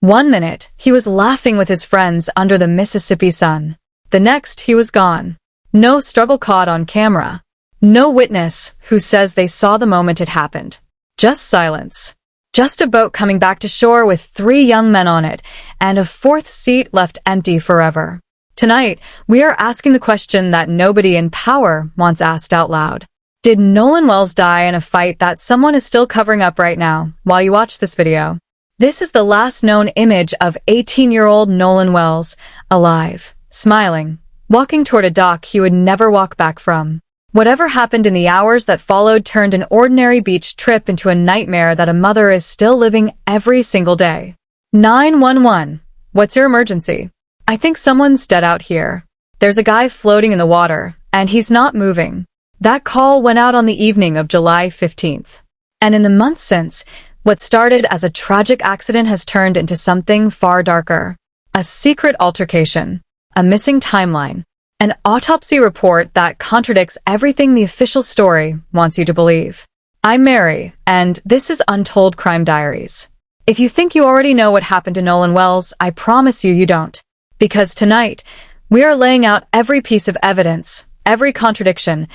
One minute, he was laughing with his friends under the Mississippi sun. The next, he was gone. No struggle caught on camera. No witness who says they saw the moment it happened. Just silence. Just a boat coming back to shore with 3 young men on it, and a 4th seat left empty forever. Tonight, we are asking the question that nobody in power wants asked out loud. Did Nolan Wells die in a fight that someone is still covering up right now while you watch this video? This is the last known image of 18-year-old Nolan Wells, alive, smiling, walking toward a dock he would never walk back from. Whatever happened in the hours that followed turned an ordinary beach trip into a nightmare that a mother is still living every single day. 911. What's your emergency? I think someone's dead out here. There's a guy floating in the water, and he's not moving. That call went out on the evening of July 15th. And in the months since, what started as a tragic accident has turned into something far darker. A secret altercation. A missing timeline. An autopsy report that contradicts everything the official story wants you to believe. I'm Mary, and this is Untold Crime Diaries. If you think you already know what happened to Nolan Wells, I promise you don't. Because tonight, we are laying out every piece of evidence, every contradiction,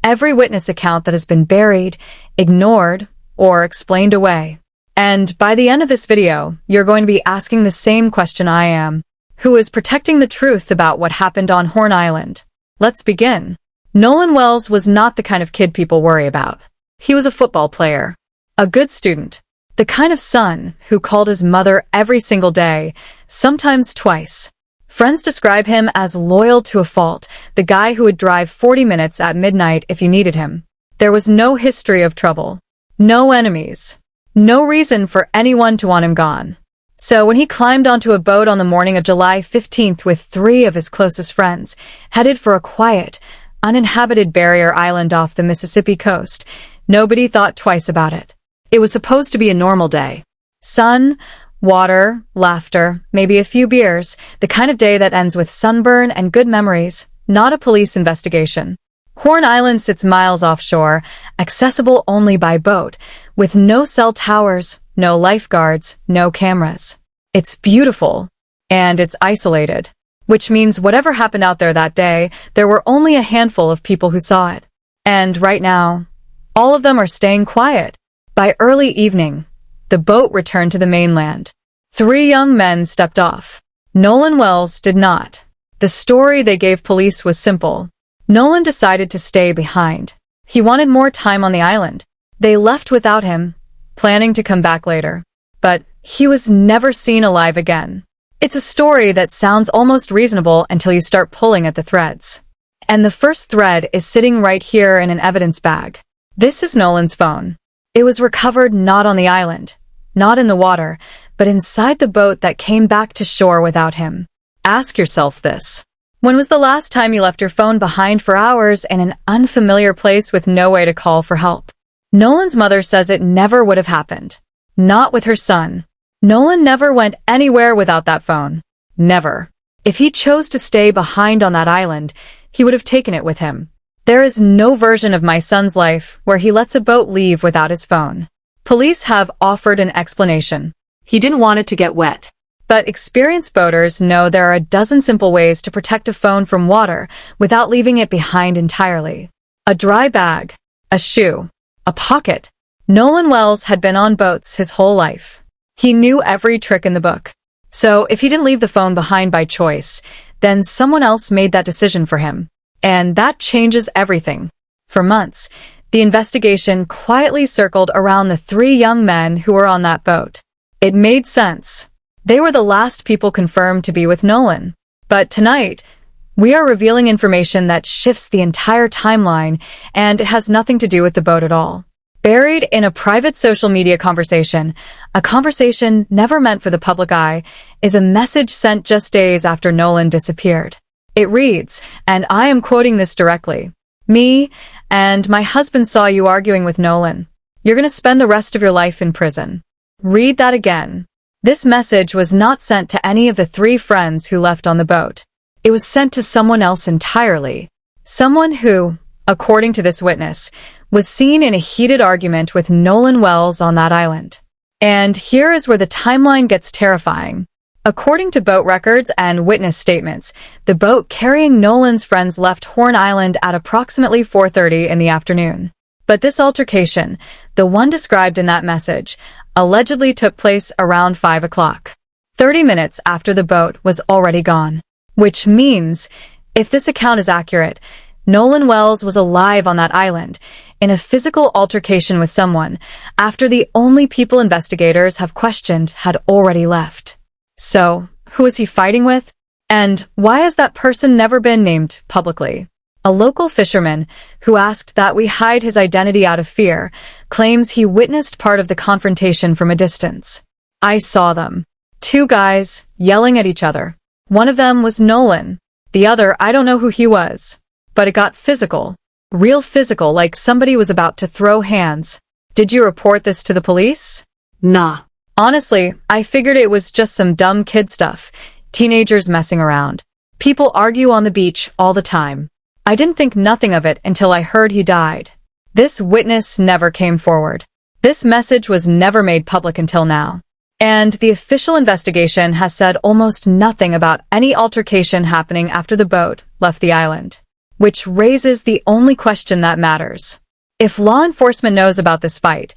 every witness account that has been buried, ignored, or explained away. And by the end of this video, you're going to be asking the same question I am. Who is protecting the truth about what happened on Horn Island? Let's begin. Nolan Wells was not the kind of kid people worry about. He was a football player, a good student, the kind of son who called his mother every single day, sometimes twice. Friends describe him as loyal to a fault, the guy who would drive 40 minutes at midnight if you needed him. There was no history of trouble, no enemies, no reason for anyone to want him gone. So when he climbed onto a boat on the morning of July 15th with 3 of his closest friends, headed for a quiet, uninhabited barrier island off the Mississippi coast, nobody thought twice about it. It was supposed to be a normal day. Sun, water, laughter, maybe a few beers, the kind of day that ends with sunburn and good memories, not a police investigation. Horn Island sits miles offshore, accessible only by boat, with no cell towers, no lifeguards, no cameras. It's beautiful, and it's isolated, which means whatever happened out there that day, there were only a handful of people who saw it. And right now, all of them are staying quiet. By early evening, the boat returned to the mainland. 3 young men stepped off. Nolan Wells did not. The story they gave police was simple. Nolan decided to stay behind. He wanted more time on the island. They left without him, planning to come back later. But he was never seen alive again. It's a story that sounds almost reasonable until you start pulling at the threads. And the first thread is sitting right here in an evidence bag. This is Nolan's phone. It was recovered not on the island, not in the water, but inside the boat that came back to shore without him. Ask yourself this. When was the last time you left your phone behind for hours in an unfamiliar place with no way to call for help? Nolan's mother says it never would have happened. Not with her son. Nolan never went anywhere without that phone. Never. If he chose to stay behind on that island, he would have taken it with him. There is no version of my son's life where he lets a boat leave without his phone. Police have offered an explanation. He didn't want it to get wet. But experienced boaters know there are a dozen simple ways to protect a phone from water without leaving it behind entirely. A dry bag, a shoe, a pocket. Nolan Wells had been on boats his whole life. He knew every trick in the book. So if he didn't leave the phone behind by choice, then someone else made that decision for him. And that changes everything. For months, the investigation quietly circled around the 3 young men who were on that boat. It made sense. They were the last people confirmed to be with Nolan. But tonight, we are revealing information that shifts the entire timeline, and it has nothing to do with the boat at all. Buried in a private social media conversation, a conversation never meant for the public eye, is a message sent just days after Nolan disappeared. It reads, and I am quoting this directly, "Me and my husband saw you arguing with Nolan. You're going to spend the rest of your life in prison." Read that again. This message was not sent to any of the 3 friends who left on the boat. It was sent to someone else entirely. Someone who, according to this witness, was seen in a heated argument with Nolan Wells on that island. And here is where the timeline gets terrifying. According to boat records and witness statements, the boat carrying Nolan's friends left Horn Island at approximately 4:30 in the afternoon. But this altercation, the one described in that message, allegedly took place around 5 o'clock. 30 minutes after the boat was already gone. Which means, if this account is accurate, Nolan Wells was alive on that island, in a physical altercation with someone, after the only people investigators have questioned had already left. So, who is he fighting with? And why has that person never been named publicly? A local fisherman, who asked that we hide his identity out of fear, claims he witnessed part of the confrontation from a distance. I saw them. Two guys, yelling at each other. One of them was Nolan. The other, I don't know who he was. But it got physical. Real physical, like somebody was about to throw hands. Did you report this to the police? Nah. Honestly, I figured it was just some dumb kid stuff. Teenagers messing around. People argue on the beach all the time. I didn't think nothing of it until I heard he died. This witness never came forward. This message was never made public until now. And the official investigation has said almost nothing about any altercation happening after the boat left the island. Which raises the only question that matters. If law enforcement knows about this fight,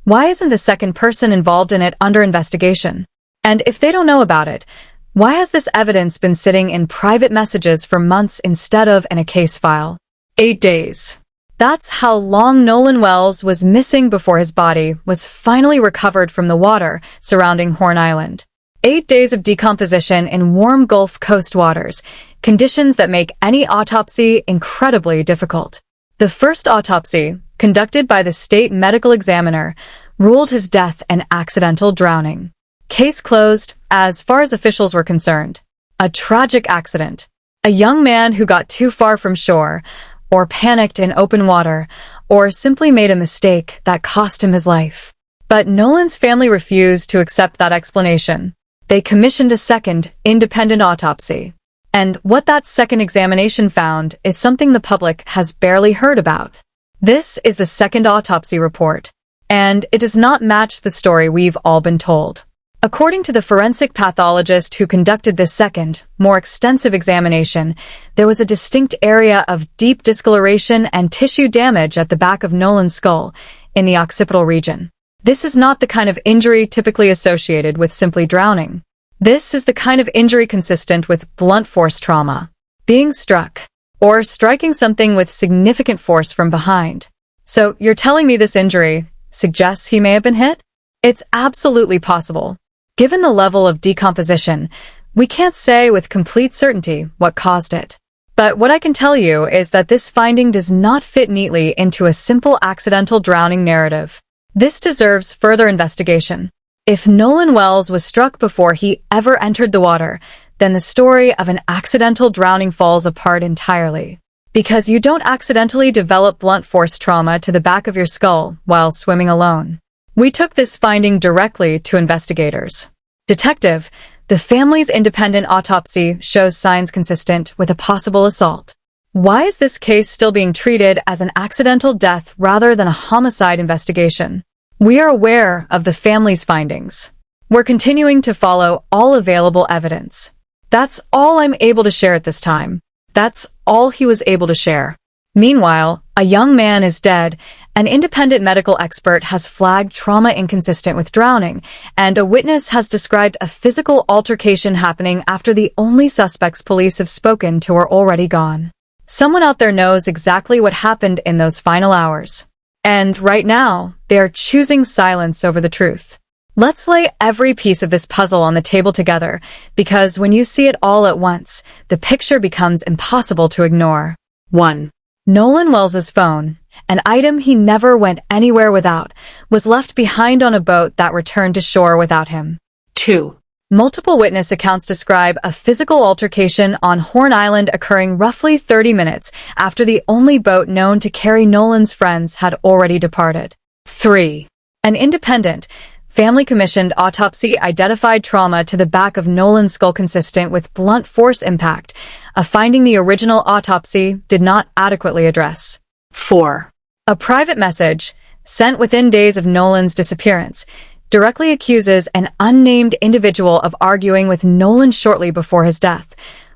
why isn't the second person involved in it under investigation? And if they don't know about it, why has this evidence been sitting in private messages for months instead of in a case file? 8 days. That's how long Nolan Wells was missing before his body was finally recovered from the water surrounding Horn Island. 8 days of decomposition in warm Gulf Coast waters, conditions that make any autopsy incredibly difficult. The first autopsy, conducted by the state medical examiner, ruled his death an accidental drowning. Case closed, as far as officials were concerned. A tragic accident. A young man who got too far from shore, or panicked in open water, or simply made a mistake that cost him his life. But Nolan's family refused to accept that explanation. They commissioned a second, independent autopsy. And what that second examination found is something the public has barely heard about. This is the second autopsy report, and it does not match the story we've all been told. According to the forensic pathologist who conducted this second, more extensive examination, there was a distinct area of deep discoloration and tissue damage at the back of Nolan's skull, in the occipital region. This is not the kind of injury typically associated with simply drowning. This is the kind of injury consistent with blunt force trauma, being struck, or striking something with significant force from behind. So you're telling me this injury suggests he may have been hit? It's absolutely possible. Given the level of decomposition, we can't say with complete certainty what caused it. But what I can tell you is that this finding does not fit neatly into a simple accidental drowning narrative. This deserves further investigation. If Nolan Wells was struck before he ever entered the water, then the story of an accidental drowning falls apart entirely. Because you don't accidentally develop blunt force trauma to the back of your skull while swimming alone. We took this finding directly to investigators. Detective, the family's independent autopsy shows signs consistent with a possible assault. Why is this case still being treated as an accidental death rather than a homicide investigation? We are aware of the family's findings. We're continuing to follow all available evidence. That's all I'm able to share at this time. That's all he was able to share. Meanwhile, a young man is dead. An independent medical expert has flagged trauma inconsistent with drowning, and a witness has described a physical altercation happening after the only suspects police have spoken to are already gone. Someone out there knows exactly what happened in those final hours. And right now, they are choosing silence over the truth. Let's lay every piece of this puzzle on the table together, because when you see it all at once, the picture becomes impossible to ignore. 1. Nolan Wells' phone, an item he never went anywhere without, was left behind on a boat that returned to shore without him. 2. Multiple witness accounts describe a physical altercation on Horn Island occurring roughly 30 minutes after the only boat known to carry Nolan's friends had already departed. 3. An independent, family-commissioned autopsy identified trauma to the back of Nolan's skull consistent with blunt force impact, a finding the original autopsy did not adequately address. 4. A private message, sent within days of Nolan's disappearance, directly accuses an unnamed individual of arguing with Nolan shortly before his death,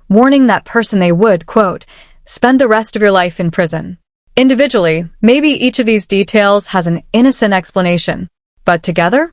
warning that person they would, quote, spend the rest of your life in prison. Individually, maybe each of these details has an innocent explanation, but together,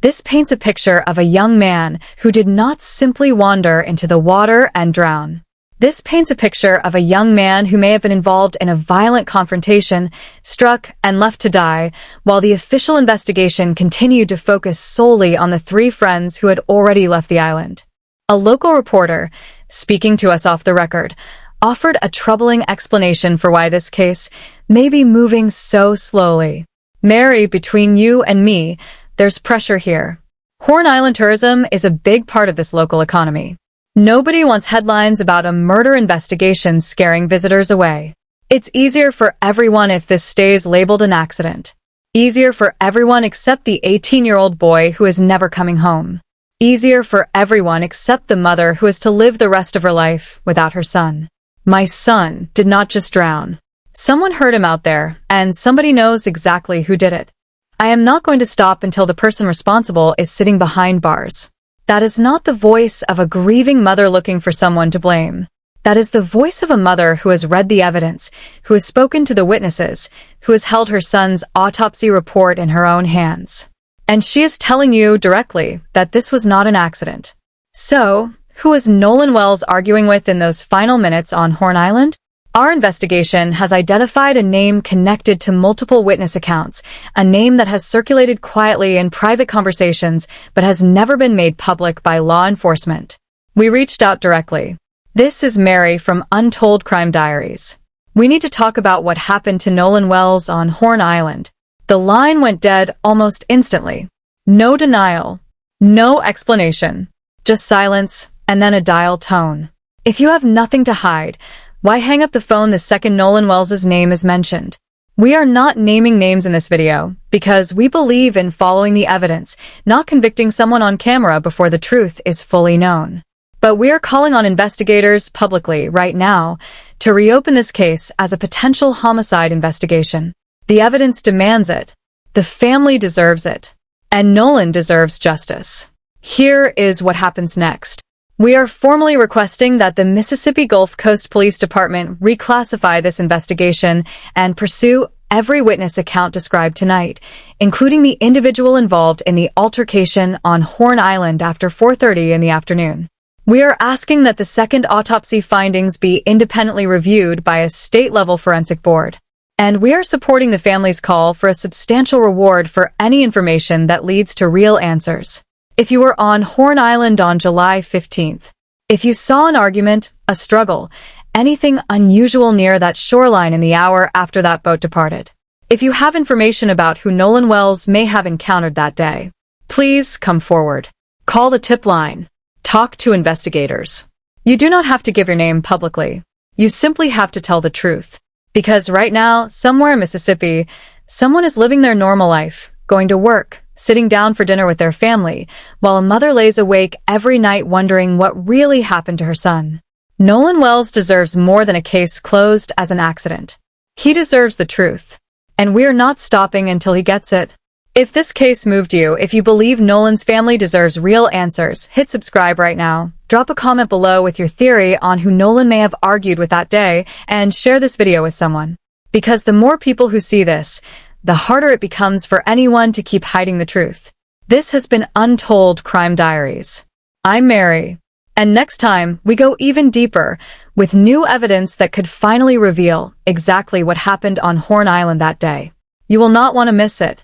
this paints a picture of a young man who did not simply wander into the water and drown. This paints a picture of a young man who may have been involved in a violent confrontation, struck, and left to die, while the official investigation continued to focus solely on the 3 friends who had already left the island. A local reporter, speaking to us off the record, offered a troubling explanation for why this case may be moving so slowly. Mary, between you and me, there's pressure here. Horn Island tourism is a big part of this local economy. Nobody wants headlines about a murder investigation scaring visitors away. It's easier for everyone if this stays labeled an accident. Easier for everyone except the 18-year-old boy who is never coming home. Easier for everyone except the mother who is to live the rest of her life without her son. My son did not just drown. Someone hurt him out there, and somebody knows exactly who did it. I am not going to stop until the person responsible is sitting behind bars. That is not the voice of a grieving mother looking for someone to blame. That is the voice of a mother who has read the evidence, who has spoken to the witnesses, who has held her son's autopsy report in her own hands. And she is telling you directly that this was not an accident. So, who was Nolan Wells arguing with in those final minutes on Horn Island? Our investigation has identified a name connected to multiple witness accounts, a name that has circulated quietly in private conversations but has never been made public by law enforcement. We reached out directly. This is Mary from Untold Crime Diaries. We need to talk about what happened to Nolan Wells on Horn Island. The line went dead almost instantly. No denial. No explanation. Just silence, and then a dial tone. If you have nothing to hide, why hang up the phone the second Nolan Wells' name is mentioned? We are not naming names in this video because we believe in following the evidence, not convicting someone on camera before the truth is fully known. But we are calling on investigators publicly right now to reopen this case as a potential homicide investigation. The evidence demands it. The family deserves it. And Nolan deserves justice. Here is what happens next. We are formally requesting that the Mississippi Gulf Coast Police Department reclassify this investigation and pursue every witness account described tonight, including the individual involved in the altercation on Horn Island after 4:30 in the afternoon. We are asking that the second autopsy findings be independently reviewed by a state-level forensic board. And we are supporting the family's call for a substantial reward for any information that leads to real answers. If you were on Horn Island on July 15th, if you saw an argument, a struggle, anything unusual near that shoreline in the hour after that boat departed, if you have information about who Nolan Wells may have encountered that day, please come forward. Call the tip line. Talk to investigators. You do not have to give your name publicly. You simply have to tell the truth. Because right now, somewhere in Mississippi, someone is living their normal life, going to work, sitting down for dinner with their family, while a mother lays awake every night wondering what really happened to her son. Nolan Wells deserves more than a case closed as an accident. He deserves the truth. And we're not stopping until he gets it. If this case moved you, if you believe Nolan's family deserves real answers, hit subscribe right now. Drop a comment below with your theory on who Nolan may have argued with that day, and share this video with someone. Because the more people who see this, the harder it becomes for anyone to keep hiding the truth. This has been Untold Crime Diaries. I'm Mary. And next time, we go even deeper, with new evidence that could finally reveal exactly what happened on Horn Island that day. You will not want to miss it.